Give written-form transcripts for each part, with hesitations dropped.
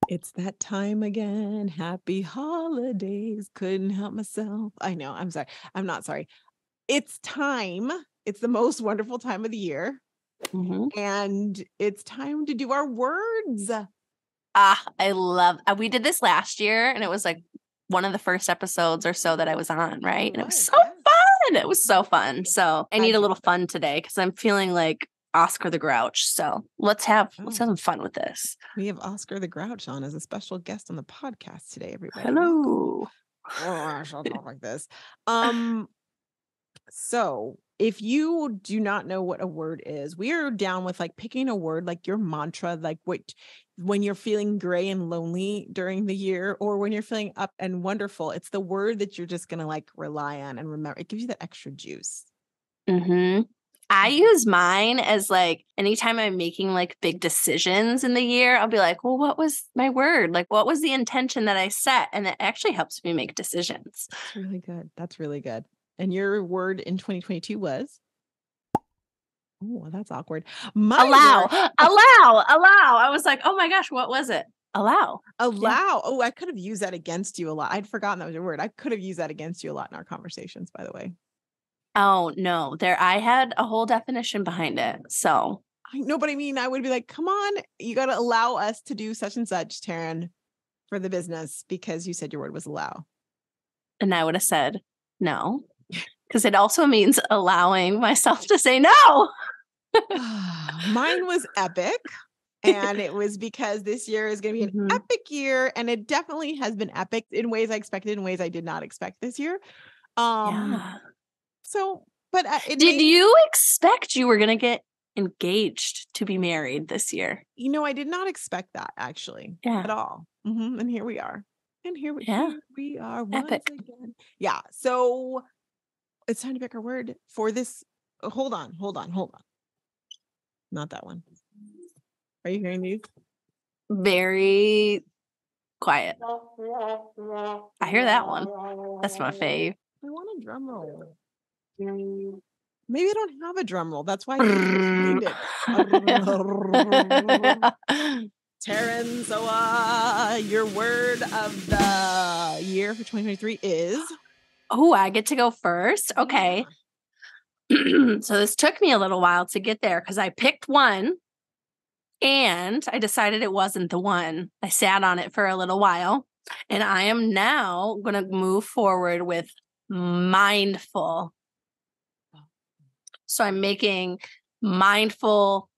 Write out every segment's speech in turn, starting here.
It's that time again. Happy holidays. Couldn't help myself. I know. I'm sorry. I'm not sorry. It's time. It's the most wonderful time of the year. Mhm. And it's time to do our words. I love we did this last year, and it was like one of the first episodes or so that I was on, right? And it was so fun. It was so fun. So I need a little fun today because I'm feeling like Oscar the Grouch. So let's have some fun with this. We have Oscar the Grouch on as a special guest on the podcast today, everybody. Hello. Oh, I shall talk like this. So if you do not know what a word is, we are down with like picking a word, like your mantra, like what when you're feeling gray and lonely during the year, or when you're feeling up and wonderful, it's the word that you're just going to like rely on and remember. It gives you that extra juice. Mm-hmm. I use mine as like anytime I'm making like big decisions in the year, I'll be like, well, what was my word? Like, what was the intention that I set? And it actually helps me make decisions. That's really good. That's really good. And your word in 2022 was? Oh, that's awkward. My Allow, word. allow. I was like, oh my gosh, what was it? Allow. Allow. Yeah. Oh, I could have used that against you a lot. I'd forgotten that was your word. I could have used that against you a lot in our conversations, by the way. Oh no, I had a whole definition behind it. So I know, but I mean, I would be like, come on, you got to allow us to do such and such, Taryn, for the business because you said your word was allow. and I would have said no, because it also means allowing myself to say no. Mine was epic. And it was because this year is going to be an epic year. And it definitely has been epic in ways I expected, in ways I did not expect this year. Yeah. So, but did you expect you were going to get engaged to be married this year? You know, I did not expect that actually at all. And here we are. And here we are epic. Once again. Yeah. So it's time to pick our word for this. Hold on. Not that one. Are you hearing these? Very quiet. I hear that one. That's my fave. I want a drum roll. Maybe I don't have a drum roll. That's why I can't find it. Taryn, so your word of the year for 2023 is? Oh, I get to go first? Okay. Yeah. So this took me a little while to get there because I picked one and I decided it wasn't the one. I sat on it for a little while and I am now going to move forward with mindful. So I'm making mindful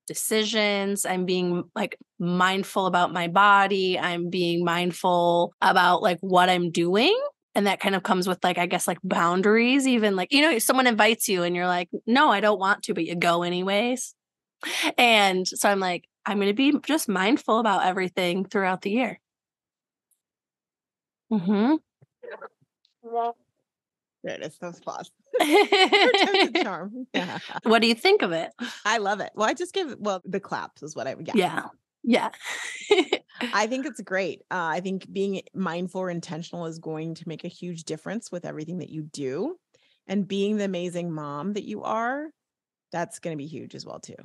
decisions. I'm being like mindful about my body. I'm being mindful about like what I'm doing. And that kind of comes with like, I guess like boundaries, even like, you know, someone invites you and you're like, no, I don't want to, but you go anyways. And so I'm like, I'm going to be just mindful about everything throughout the year. Mm-hmm. There it is. Those pause. Charm. Yeah. What do you think of it? I love it. Well, I just give the claps is what I would get. Yeah. I think it's great. I think being mindful or intentional is going to make a huge difference with everything that you do. And being the amazing mom that you are, that's going to be huge as well, too.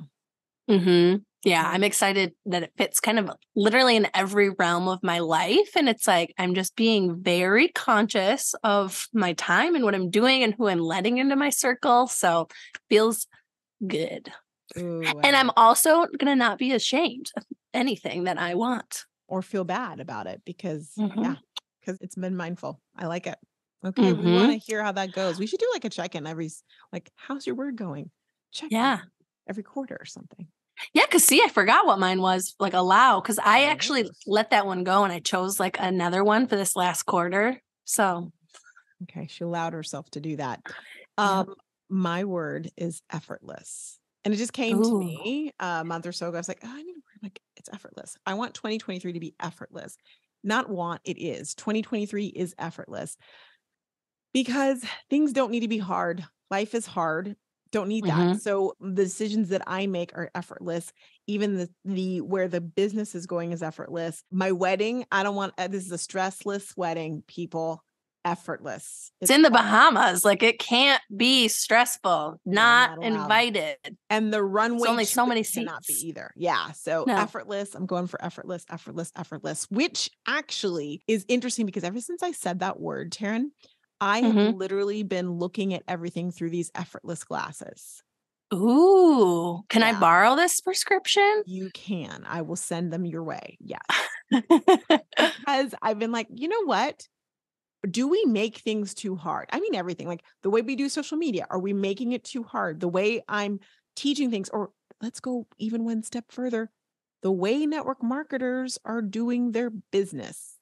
Mm-hmm. Yeah, I'm excited that it fits kind of literally in every realm of my life. And it's like, I'm just being very conscious of my time and what I'm doing and who I'm letting into my circle. So it feels good. Ooh, and I'm also going to not be ashamed of anything that I want. Or feel bad about it because, because it's been mindful. I like it. Okay, we want to hear how that goes. We should do like a check-in like, how's your word going? Check in every quarter or something. Yeah, because see, I forgot what mine was, like allow, because I actually let that one go and I chose like another one for this last quarter. So. Okay, she allowed herself to do that. My word is effortless. And it just came to me a month or so ago. I was like, oh, I need a word like it's effortless. I want 2023 to be effortless. Not want, it is. 2023 is effortless. Because things don't need to be hard. Life is hard. Don't need that. So the decisions that I make are effortless. Even the where the business is going is effortless. My wedding, I don't want, this is a stressless wedding, people. effortless. It's in the Bahamas. Like, it can't be stressful. Not invited. And the runway only so many cannot be seats either. Yeah. So effortless. I'm going for effortless, effortless, effortless, which actually is interesting because ever since I said that word, Taryn, I have literally been looking at everything through these effortless glasses. Ooh, can I borrow this prescription? You can. I will send them your way. Yes. Because I've been like, you know what? Do we make things too hard? I mean, everything, like the way we do social media, are we making it too hard? The way I'm teaching things, or let's go even one step further, the way network marketers are doing their business.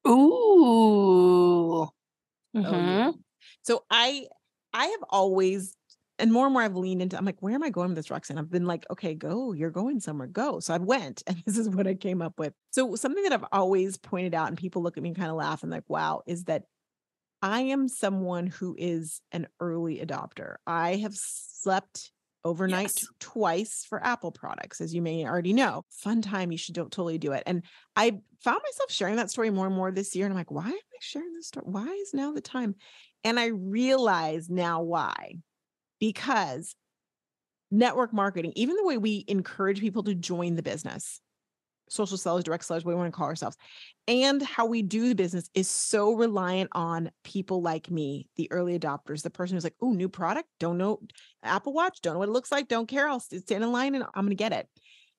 Ooh. Oh, yeah. So I have always, and more I've leaned into, I'm like, where am I going with this, Roxanne? I've been like, okay, go, you're going somewhere, go. So I went, and this is what I came up with. So something that I've always pointed out, and people look at me and kind of laugh and like, wow, is that I am someone who is an early adopter. I have slept overnight twice for Apple products, as you may already know. Fun time. You should totally do it. And I found myself sharing that story more and more this year. And I'm like, why am I sharing this story? Why is now the time? And I realize now why. Because network marketing, even the way we encourage people to join the business, social sellers, direct sellers, what we want to call ourselves, and how we do the business is so reliant on people like me, the early adopters, the person who's like, oh, new product, don't know, Apple Watch, don't know what it looks like, don't care, I'll stand in line and I'm going to get it.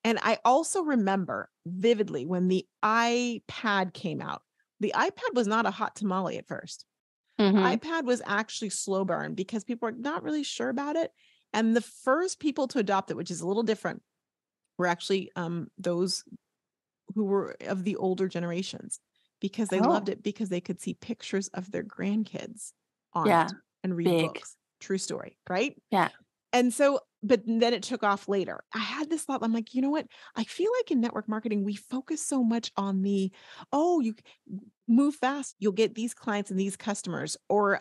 And I also remember vividly when the iPad came out. The iPad was not a hot tamale at first. The iPad was actually slow burn because people were not really sure about it. And the first people to adopt it, which is a little different, were actually those who were of the older generations, because they loved it because they could see pictures of their grandkids on it and read books. True story, right? Yeah. And so, but then it took off later. I had this thought, I'm like, you know what? I feel like in network marketing, we focus so much on the, oh, you move fast, you'll get these clients and these customers, or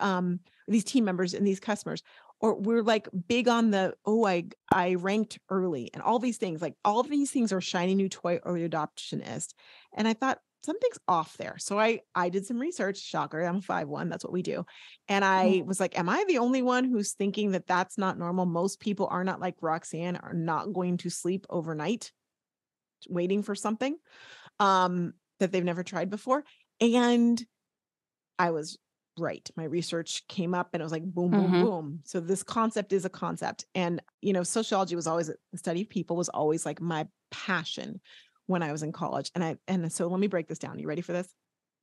these team members and these customers. Or we're like big on the, oh, I ranked early and all these things. Like all of these things are shiny new toy early adoptionist. And I thought something's off there. So I did some research. Shocker, I'm a 5'1". That's what we do. And I was like, am I the only one who's thinking that that's not normal? Most people are not like Roxanne, are not going to sleep overnight waiting for something that they've never tried before. And I was right. My research came up and it was like, boom, boom, boom. So this concept is a concept. And, you know, sociology was always, the study of people was always like my passion when I was in college. And so let me break this down. You ready for this?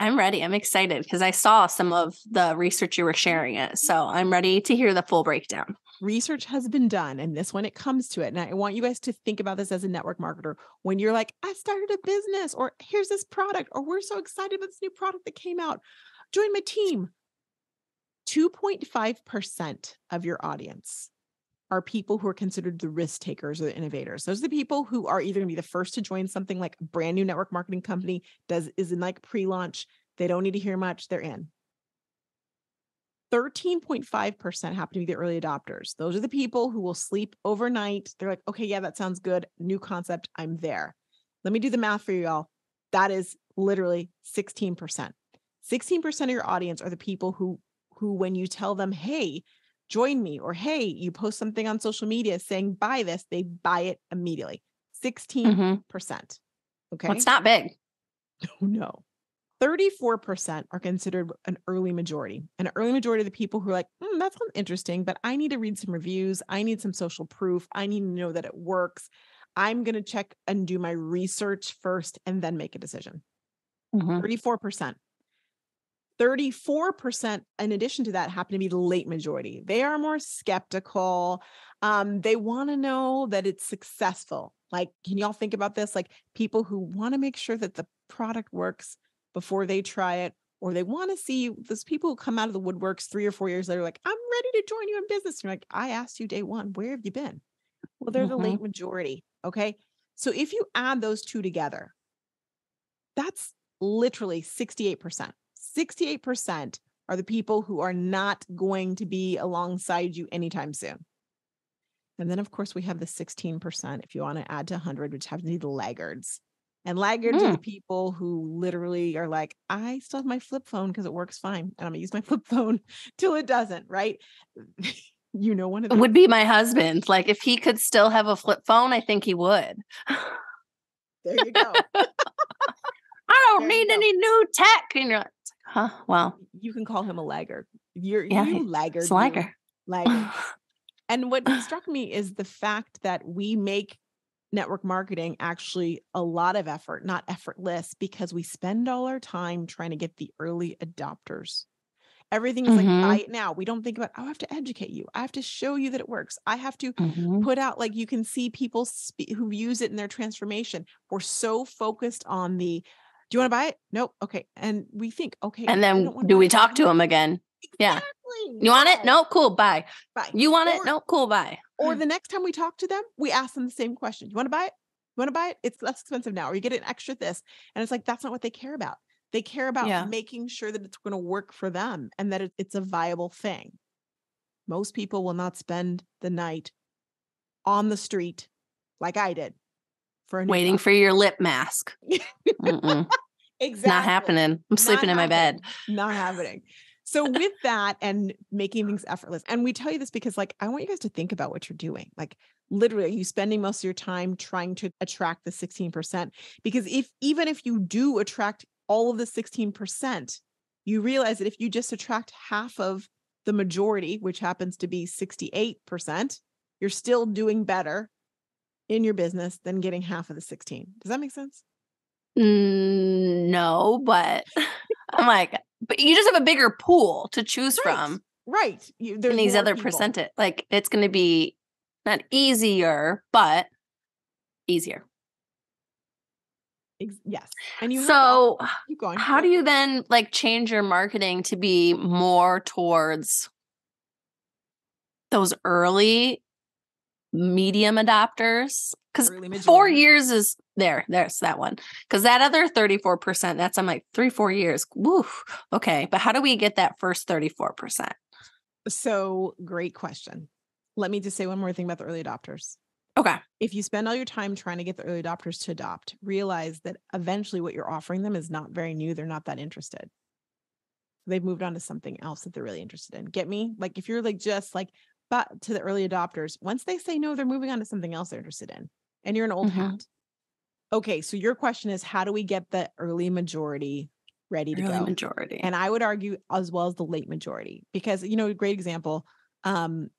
I'm ready. I'm excited because I saw some of the research you were sharing it. So I'm ready to hear the full breakdown. Research has been done, and this when it comes to it. And I want you guys to think about this as a network marketer. When you're like, I started a business, or here's this product, or we're so excited about this new product that came out, join my team. 2.5% of your audience are people who are considered the risk takers or the innovators. Those are the people who are either going to be the first to join something like a brand new network marketing company, is in like pre-launch. They don't need to hear much. They're in. 13.5% happen to be the early adopters. Those are the people who will sleep overnight. They're like, okay, yeah, that sounds good. New concept. I'm there. Let me do the math for you all. That is literally 16%. 16% of your audience are the people who when you tell them, hey, join me, or hey, you post something on social media saying buy this, they buy it immediately. 16%. Okay. Well, it's not big. No. 34% are considered an early majority. An early majority of the people who are like, that sounds interesting, but I need to read some reviews. I need some social proof. I need to know that it works. I'm going to check and do my research first and then make a decision. 34%. 34%, in addition to that, happen to be the late majority. They are more skeptical. They want to know that it's successful. Like, can y'all think about this? Like people who want to make sure that the product works before they try it, or they want to see those people who come out of the woodworks 3 or 4 years later, like, I'm ready to join you in business. And you're like, I asked you day one, where have you been? Well, they're the late majority. Okay. So if you add those two together, that's literally 68%. 68% are the people who are not going to be alongside you anytime soon. And then, of course, we have the 16%, if you want to add to 100, which have to be the laggards. And laggards are the people who literally are like, I still have my flip phone because it works fine. And I'm going to use my flip phone till it doesn't, right? You know, one of It these would be my husband. Like if he could still have a flip phone, I think he would. There you go. I don't need any new tech. And you're like, huh? Well, you can call him a laggard. Yeah, You laggard. it's a lagger. Laggard. And what struck me is the fact that we make network marketing actually a lot of effort, not effortless, because we spend all our time trying to get the early adopters. Everything is like, buy it now. We don't think about, oh, I have to educate you. I have to show you that it works. I have to put out, like, you can see people who use it in their transformation. We're so focused on the, do you want to buy it? Nope. Okay. And we think, okay. And then do we talk to them again? Exactly. Yeah. You want it? No, cool. Bye. Bye. You want it? No, cool. Bye. Or the next time we talk to them, we ask them the same question. You want to buy it? You want to buy it? It's less expensive now, or you get an extra this. And it's like, that's not what they care about. They care about making sure that it's going to work for them and that it's a viable thing. Most people will not spend the night on the street like I did for waiting for your lip mask. Exactly. Not happening. I'm sleeping in my bed. Not happening. So with that and making things effortless, and we tell you this because, like, I want you guys to think about what you're doing. Like, literally, are you spending most of your time trying to attract the 16%? Because even if you do attract all of the 16%, you realize that if you just attract half of the majority, which happens to be 68%, you're still doing better in your business than getting half of the 16. Does that make sense? No, but I'm like, but you just have a bigger pool to choose from. Right. There's these other percentage. Like, it's going to be not easier, but easier. Yes. And so how do you then like change your marketing to be more towards those early medium adopters? Because 4 years is there's that one. Because that other 34%, that's I'm like 3-4 years. Woo. Okay. But how do we get that first 34%? So great question. Let me just say one more thing about the early adopters. Okay. If you spend all your time trying to get the early adopters to adopt, realize that eventually what you're offering them is not very new. They're not that interested. They've moved on to something else that they're really interested in. Get me? Like, if you're like just like, but to the early adopters, once they say no, they're moving on to something else they're interested in. And you're an old hat. Okay. So your question is, how do we get the early majority ready to go? Majority. And I would argue as well as the late majority, because, you know, a great example, one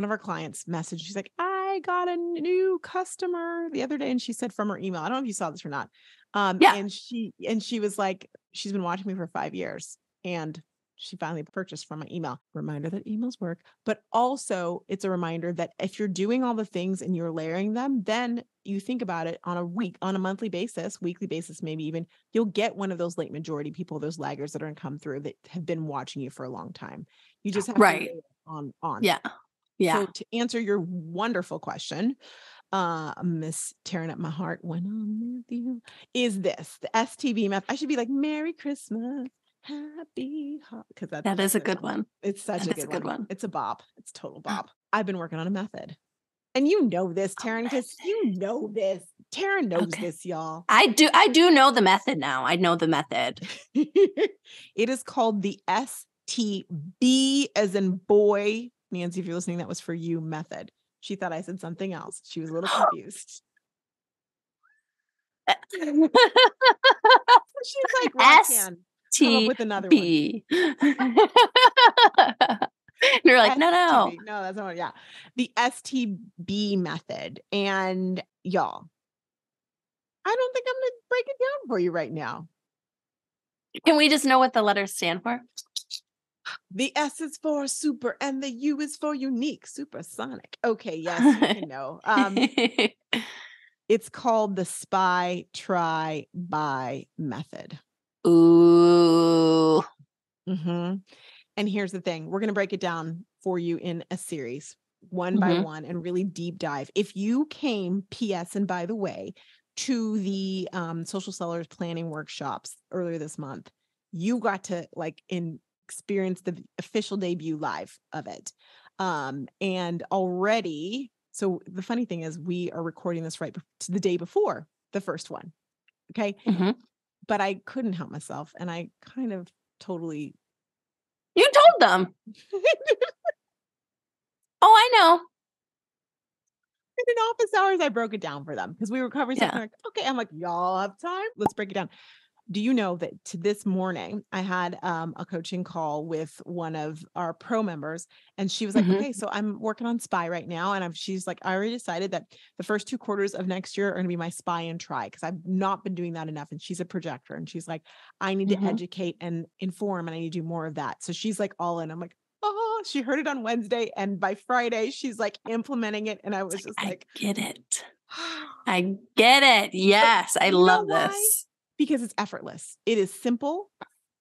of our clients messaged, she's like, I got a new customer the other day. And she said from her email, I don't know if you saw this or not. And she was like, she's been watching me for 5 years and she finally purchased from my email. Reminder that emails work, but also it's a reminder that if you're doing all the things and you're layering them, then you think about it on a monthly basis, weekly basis, maybe even you'll get one of those late majority people, those laggers that are going to come through that have been watching you for a long time. You just have to lay it on. Yeah. So to answer your wonderful question, Miss tearing up my heart when I'm with you, is this the STB method? I should be like, Merry Christmas, Happy, because that is a good one. It's such a good one. It's a bop. It's total bop. I've been working on a method. And you know this, Taryn, because you know this. Taryn knows this, y'all. I do know the method now. I know the method. It is called the STB as in boy. Nancy, if you're listening, that was for you method. She thought I said something else. She was a little confused. She's like, Roxanne, come up with another one. You're like, no. No, that's not one. Yeah. The STB method. And y'all, I don't think I'm going to break it down for you right now. Can we just know what the letters stand for? The S is for super and the U is for unique, supersonic. Okay, yes, you can know. It's called the SPY, try, buy method. Ooh. And here's the thing. We're going to break it down for you in a series, one by one, and really deep dive. If you came, P.S. and by the way, to the social sellers planning workshops earlier this month, you got to experience the official debut live of it. And already, so the funny thing is we are recording this right to the day before the first one. Okay. Mm-hmm. But I couldn't help myself. And I kind of totally. You told them. Oh, I know. In office hours, I broke it down for them because we were covering Yeah. something like, okay, I'm like, y'all have time? Let's break it down. Do you know that to this morning, I had a coaching call with one of our pro members, and she was like, Mm-hmm. okay, so I'm working on SPY right now. And she's like, I already decided that the first 2 quarters of next year are going to be my SPY and try, because I've not been doing that enough. And she's a projector, and she's like, I need to educate and inform, and I need to do more of that. So she's like all in. I'm like, oh, she heard it on Wednesday, and by Friday, she's like implementing it. And I was just like, I get it. I get it. Yes. I love this. Because it's effortless. It is simple.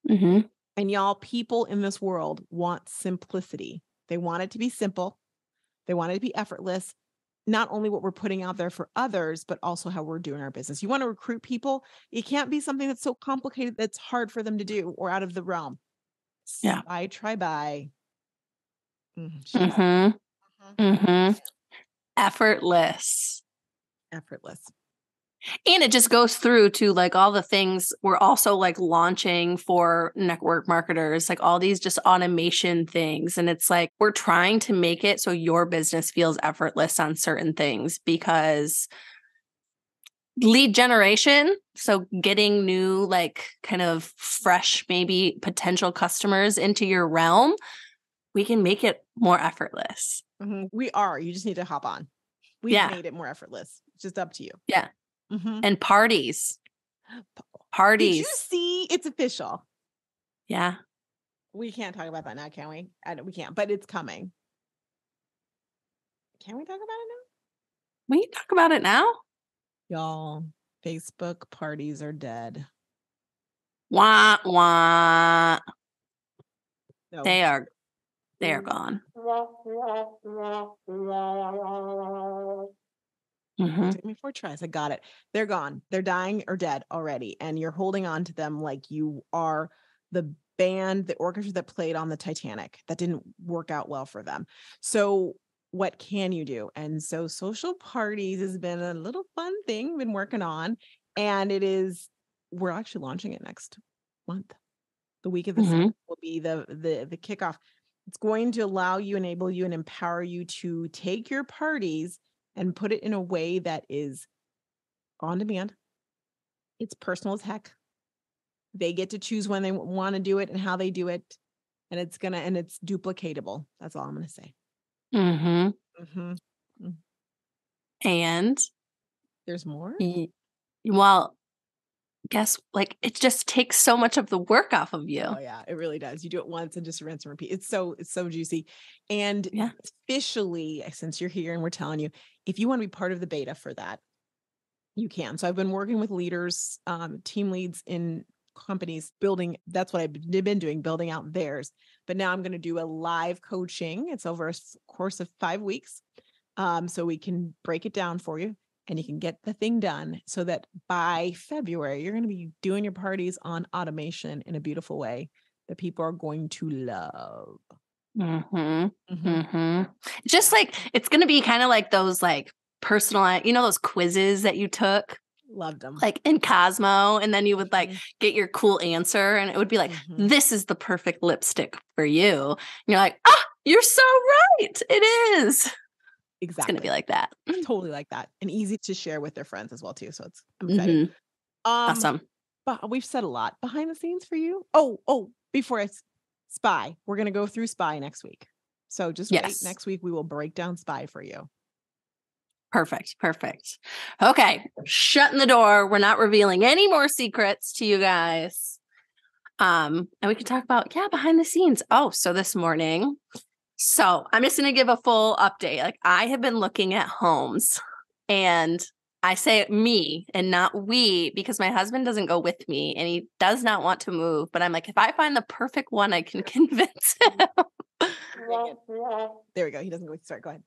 Mm-hmm. And y'all, people in this world want simplicity. They want it to be simple. They want it to be effortless. Not only what we're putting out there for others, but also how we're doing our business. You want to recruit people. It can't be something that's so complicated that's hard for them to do or out of the realm. Yeah. I try by. Mm-hmm. Mm-hmm. Effortless. Effortless. And it just goes through to like all the things we're also like launching for network marketers, like all these just automation things. And it's like, we're trying to make it so your business feels effortless on certain things, because lead generation, so getting new, like kind of fresh, maybe potential customers into your realm, we can make it more effortless. Mm-hmm. We are. You just need to hop on. We've made it more effortless. It's just up to you. Yeah. Mm-hmm. And parties. Did you see? It's official. Yeah. We can't talk about that now, can we? We can't, but it's coming. Can we talk about it now? We can talk about it now. Y'all, Facebook parties are dead. Wah, wah. No. They are gone. Mm-hmm. It took me 4 tries. I got it. They're gone. They're dying or dead already. And you're holding on to them like you are the band, the orchestra that played on the Titanic. That didn't work out well for them. So what can you do? And so social parties has been a little fun thing we've been working on. And we're actually launching it next month. The week of the 7th will be the kickoff. It's going to allow you, enable you, and empower you to take your parties and put it in a way that is on demand. It's personal as heck. They get to choose when they want to do it and how they do it. And it's duplicatable. That's all I'm going to say. Mm-hmm. Mm-hmm. And there's more? Well, guess like it just takes so much of the work off of you. Oh yeah, it really does. You do it once and just rinse and repeat. It's so juicy. And officially, since you're here and we're telling you, if you want to be part of the beta for that, you can. So I've been working with leaders, team leads in companies building. That's what I've been doing, building out theirs. But now I'm going to do a live coaching. It's over a course of 5 weeks. So we can break it down for you and you can get the thing done so that by February, you're going to be doing your parties on automation in a beautiful way that people are going to love. Just like, it's going to be kind of like those like personalized, those quizzes that you took. Loved them. Like in Cosmo. And then you would like get your cool answer and it would be like, this is the perfect lipstick for you. And you're like, you're so right. It is. Exactly. It's going to be like that. Totally like that. And easy to share with their friends as well too. So I'm excited. Awesome. But we've said a lot behind the scenes for you. Oh, before SPY, we're going to go through SPY next week. So just wait. Next week, we will break down SPY for you. Perfect. Okay. Shutting the door. We're not revealing any more secrets to you guys. And we can talk about, behind the scenes. Oh, so this morning. So I'm just going to give a full update. Like I have been looking at homes and I say me and not we, because my husband doesn't go with me and he does not want to move. But I'm like, if I find the perfect one, I can convince him. There we go. He doesn't go. Sorry, go ahead.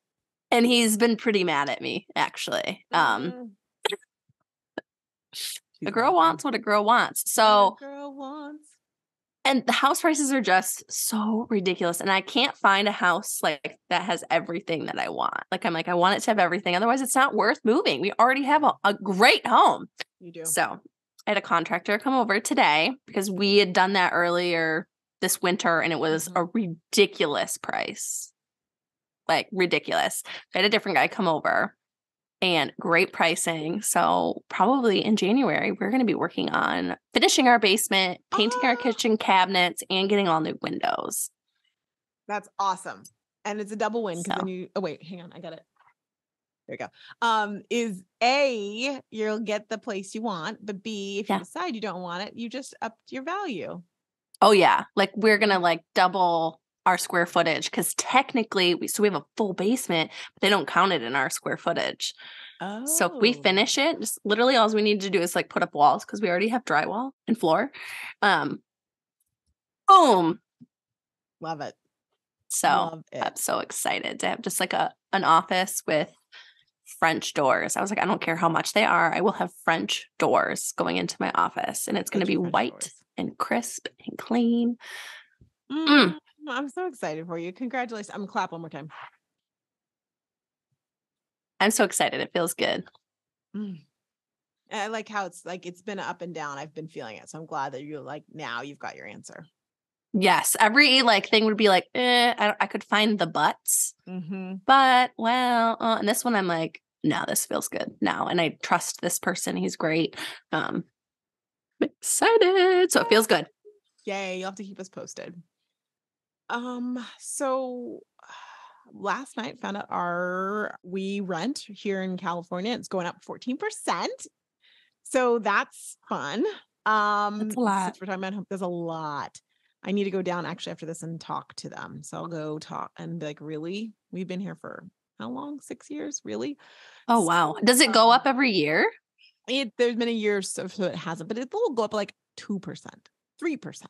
And he's been pretty mad at me, actually. A girl wants what a girl wants. So, and the house prices are just so ridiculous. And I can't find a house like that has everything that I want. Like, I'm like, I want it to have everything. Otherwise, it's not worth moving. We already have a great home. You do. So I had a contractor come over today because we had done that earlier this winter and it was a ridiculous price. Like ridiculous. I had a different guy come over and great pricing. So probably in January, we're going to be working on finishing our basement, painting our kitchen cabinets, and getting all new windows. That's awesome. And it's a double win because then you, oh wait, hang on. I got it. There you go. Is A, you'll get the place you want, but B, if you decide you don't want it, you just upped your value. Oh yeah. Like we're going to like double our square footage because technically we have a full basement, but they don't count it in our square footage. Oh. So if we finish it, just literally all we need to do is like put up walls because we already have drywall and floor. Boom. Love it. So I'm so excited to have just like an office with French doors. I was like, I don't care how much they are. I will have French doors going into my office and it's going to be white and crisp and clean. I'm so excited for you. Congratulations. I'm going to clap one more time. I'm so excited. It feels good. I like how it's like, it's been up and down. I've been feeling it. So I'm glad that you're like, now you've got your answer. Yes. Every like thing would be like, I could find the buts, but well, and this one I'm like, no, this feels good now. And I trust this person. He's great. I'm excited. So it feels good. Yay. You'll have to keep us posted. So last night found out we rent here in California. It's going up 14%. So that's fun. That's a lot. Since we're talking about home, there's a lot. I need to go down actually after this and talk to them. So I'll go talk and be like, really? We've been here for how long? 6 years? Really? Oh, wow. Does it go up every year? There's been a year, so it hasn't, but it will go up like 2%, 3%.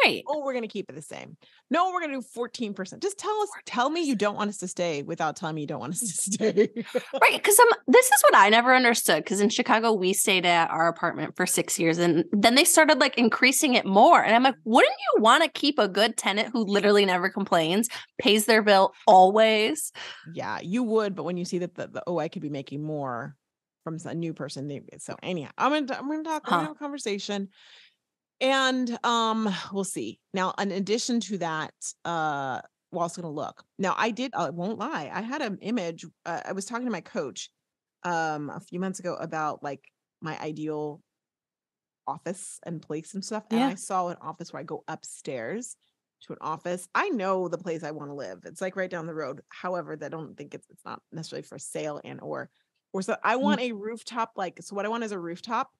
Right. Oh, we're going to keep it the same. No, we're going to do 14%. Just tell me you don't want us to stay without telling me you don't want us to stay. Right. Because this is what I never understood. Because in Chicago, we stayed at our apartment for 6 years and then they started like increasing it more. And I'm like, wouldn't you want to keep a good tenant who literally never complains, pays their bill always? Yeah, you would. But when you see that I could be making more from a new person. So anyhow, I'm going to talk. We're going to have a conversation. And we'll see. Now, in addition to that, we're also going to look. Now, I won't lie. I had an image. I was talking to my coach a few months ago about like my ideal office and place and stuff. And I saw an office where I go upstairs to an office. I know the place I want to live. It's like right down the road. However, I don't think it's not necessarily for sale or so I want a rooftop. So what I want is a rooftop.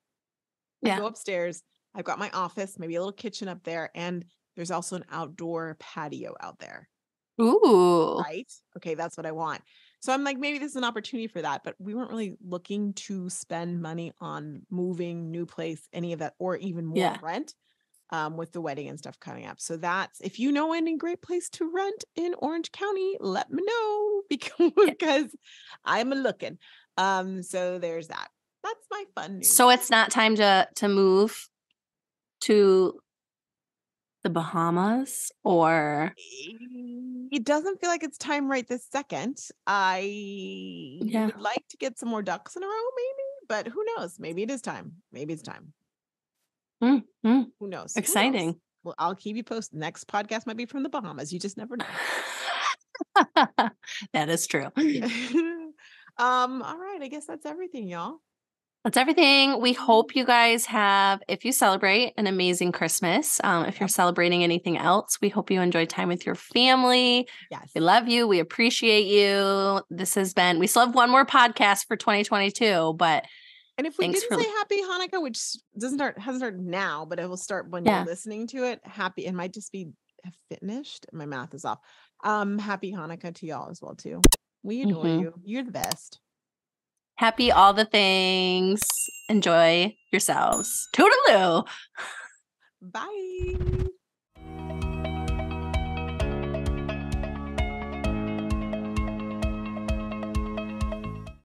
I go upstairs. I've got my office, maybe a little kitchen up there, and there's also an outdoor patio out there. Ooh. Right? Okay, that's what I want. So I'm like, maybe this is an opportunity for that, but we weren't really looking to spend money on moving, new place, any of that, or even more rent with the wedding and stuff coming up. So that's, if you know any great place to rent in Orange County, let me know because I'm looking. So there's that. That's my fun news. So it's not time to move to the Bahamas, or it doesn't feel like it's time right this second. I would like to get some more ducks in a row, maybe, but who knows? Maybe it is time. Maybe it's time. Who knows? Exciting. Who knows? Well, I'll keep you posted. Next podcast might be from the Bahamas. You just never know. That is true. All right. I guess that's everything, y'all. That's everything. We hope you guys have, if you celebrate, an amazing Christmas. If you're celebrating anything else, we hope you enjoy time with your family. Yes. We love you. We appreciate you. This has been, we still have one more podcast for 2022, but. And if we didn't say happy Hanukkah, which hasn't started now, but it will start when you're listening to it. It might just be finished. My math is off. Happy Hanukkah to y'all as well, too. We adore you. You're the best. Happy all the things. Enjoy yourselves. Toodaloo. Bye.